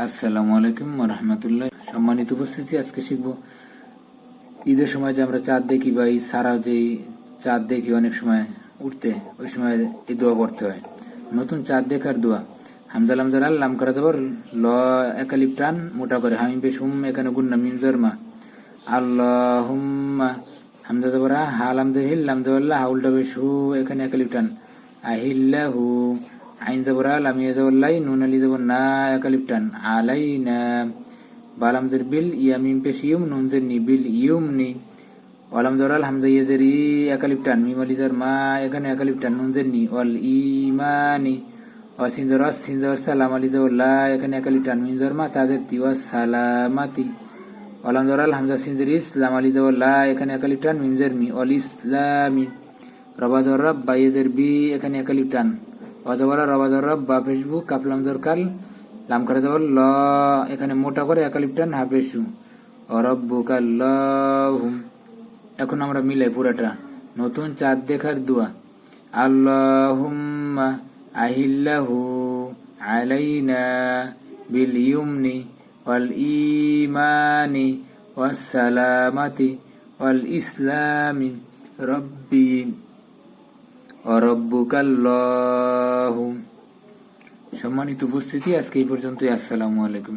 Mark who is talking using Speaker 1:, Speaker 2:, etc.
Speaker 1: আসসালামু আলাইকুম ওয়া রাহমাতুল্লাহ। সম্মানিত উপস্থিতি, আজকে শিখবো ঈদের সময় যে আমরা চাঁদ দেখি বা এই সারা যে চাঁদ দেখি অনেক সময় উঠতে, ওই সময় এই দোয়া পড়তে হয়। নতুন চাঁদ দেখার দোয়া। হামজা লামজার আল লাম করা দেবর ল একালিপ টান মোটা করে হামিম পেশ হুম এখানে গুন্না মিম জরমা আল্লাহুম্মা হামজা দেবর হা লাম হিল লাম দেবল্লা হাউলটা পেশ হু এখানে একালিপ টান আহিল্লাহু আইন জবর লাম ইয়া জবর লাই নুন আলি জবর না একালিপ টান আলাইনা বালাম জের বিল ইয়ামিম পেশ ইউম নুন জের নি বিল ইউমনি ওয়ালাম জরাল হামজা ইয়াজের ই একালিপ টান মিম আলি জর মা এখানে একালিপ টান নুন জের নি ওয়াল ইমানি ওয়াসিন জর সিন জর সালাম আলি জবর লা এখানে একালিপ টান মিম জর মা তাজের তি ওয়াস সালামাতি ওয়ালাম জরাল হামজা সিন জের ইসলাম আলি জবর লা এখানে একালিপ টান মিম জের মি ওয়াল ইসলামি রবা জর রব বা ইয়াজের বি এখানে একালিপ টান অজবরা রবা জর রব বা ফেসবুক কাপলাম জর কাল লাম করে দেবো ল এখানে মোটা করে একালিপ টান হাফেসু অরব্বুকাল্লাহুম। এখন আমরা মিলাই পুরাটা। নতুন চাঁদ দেখার দোয়া। আল্লাহুম্মা আহিল্লাহু আলাইনা বিল ইউমনি ওয়াল ইমানি ওয়াস সালামাতি ওয়াল ইসলামি রব্বি অরব্বুকাল্লাহুম। সম্মানিত উপস্থিতি, আজকে এই পর্যন্তই। আসসালামু আলাইকুম।